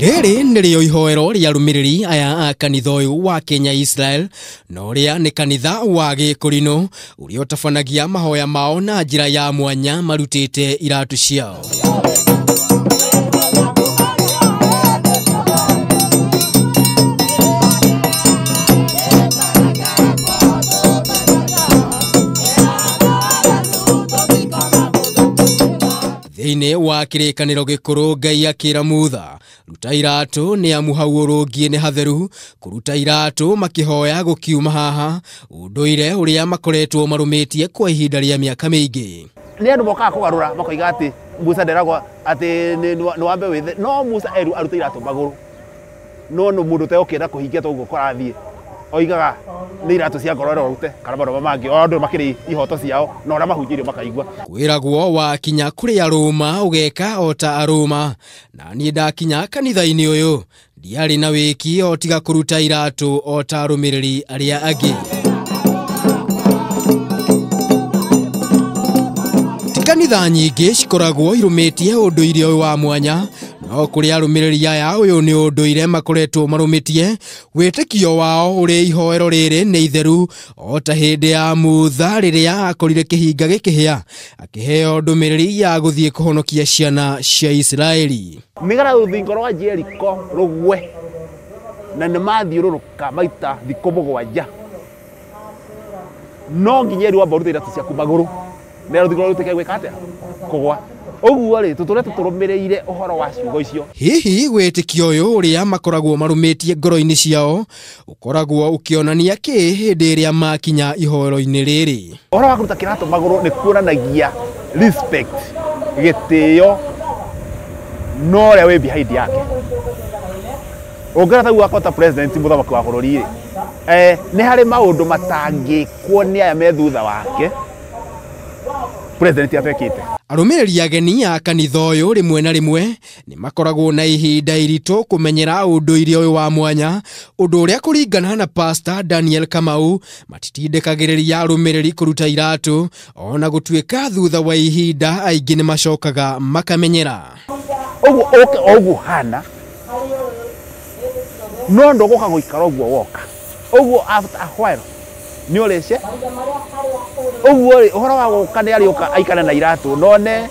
Rĩrĩ nĩrĩo ihoero rĩa Arumiriri aya a kanitha ũyũ wa Kenya Israel, na ũrĩa nĩ kanitha wa Gĩkũrinũ ũrĩa ũtabanagia mahoya mao na njĩra ya mwanya marutĩte iratu ciao. Thĩinĩ wa kĩrĩkanĩro gĩkũrũ Ngai akĩra Mutha ruta iratu nĩ amu hau ũrũngiĩ nĩ hatheru, kũruta iratu makĩhoya gũkiuma haha ũndũire ũrĩa makoretwo marũmĩtie kwa ihinda rĩa mĩaka mĩingĩ. Nĩ andũ mokaga kũgarũra makoiga atĩ Musa nderagwo atĩ nĩ wambe wĩthe, no Musa arute iratu magũrũ, no mũndũ ũtegũkĩenda kũhingia toguo kũrathiĩ oigaga nĩ iratu cia ngororero rute kana maroba mangĩ o andũ makĩrĩ ihoto ciao na ũrĩa mahunjirio makaigua. Kwĩragwo wakinya kũrĩ Arũma ũgeka o ta Arũma, na niĩ ndakinya kanitha-inĩ ũyũ ndiarĩ na wĩki o tiga kũruta iratu o ta Arũmĩrĩri arĩa angĩ. Kanitha nyingĩ cikoragwo irũmĩtie ũndũire ũyũ wa mwanya, no kũrĩ Arũmĩrĩri aya ũyũ nĩ ũndũire makoretwo marũmĩtie, wĩtĩkio wao ũrĩ ihoero rĩrĩ nĩ itheru o ta hĩndĩ ya Mutha rĩrĩa akorire kĩhinga gĩkĩhĩa akĩheo ndũmĩrĩri ya gũthiĩ kũhonokia ciana cia Isiraeli. Mĩgara rũthingo rwa Jeriko rũgwe na nĩ mathiũrũrũka maita thikũ mũgwanja, no nginya rĩu wamba ũrute iratu ciaku magũrũ nĩ rũthingo rũtuĩke gwĩka atĩa kũgwa. Ũguo rĩ tũtũre tũrũmĩrĩire ũhoro wa ciugo icio. Hihi wĩtĩkio ũyũ ũrĩa makoragwo marũmĩtie ngoro-inĩ ciao ũkoragwo ũkĩonania kĩ hĩndĩ ĩrĩa makinya ihoero-inĩ rĩrĩ? Ũhoro wa kũruta kĩratũ magũrũ nĩ kuonanagia respect, gĩtĩo no ũrĩa wĩ behind yake. Ũngĩra ta gũkorwo ta president mũthamaki wa bũrũri rĩ, nĩ harĩ maũndũ matangĩkwo nĩ aya me thutha wake president atekĩte. Arũmĩrĩri ageni a kanitha ũyũ rĩmwe na rĩmwe nĩ makoragwo na ihinda iritũ kũmenyera ũndũire ũyũ wa mwanya, ũndũ ũrĩa kũringana na Pastor Daniel Kamau matitindĩkagĩrĩria Arũmĩrĩri kũruta iratu, ona gũtuĩka thutha wa ihinda aingĩ nĩ macokaga makamenyera. Ũguo hana no ndũgũka gũikara ũguo woka, ũguo after a while nĩ ũrĩce. Ũguo rĩ ũhoro wa gũka nĩ arĩũka aikane na iratu none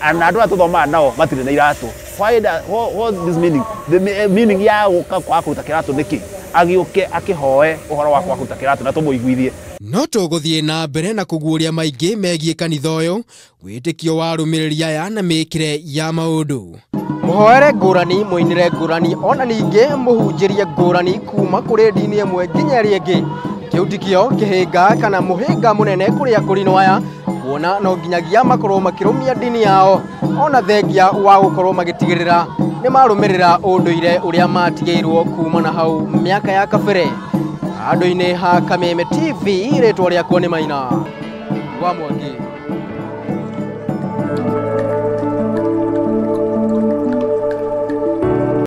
ana andũ atũthomaga nao matirĩ na iratu. What this meaning? The meaning ya gũka kwa kũruta kĩratũ nĩkĩ? Agĩũke akĩhoe ũhoro wa kũruta kĩratũ na tũmũiguithie. No tũgũthiĩ na mbere na kũguũria maingĩ megiĩ kanitha ũyũ, wĩtĩkio wa Arũmĩrĩri aya na mĩĩkĩre ya maũndũ. Mũhoere ngũrani, mũinĩre ngũrani, ona ningĩ mũhunjĩrie ngũrani kuma kũrĩ ndini ĩmwe nginya ĩrĩa ĩngĩ. Kĩu tikĩo kĩhĩnga kana mũhĩnga mũnene kũrĩ Akũrinũ aya, kuona no nginyagia makorwo makĩrũmia ndini yao ona thengia wa gũkorwo magĩtigĩrĩra nĩ marũmĩrĩra ũndũire ũrĩa matigĩirwo kuma na hau mĩaka ya kabere. Handũ-inĩ ha Kameme TV, rĩtwa rĩakwa nĩ Maina wa Mwangi.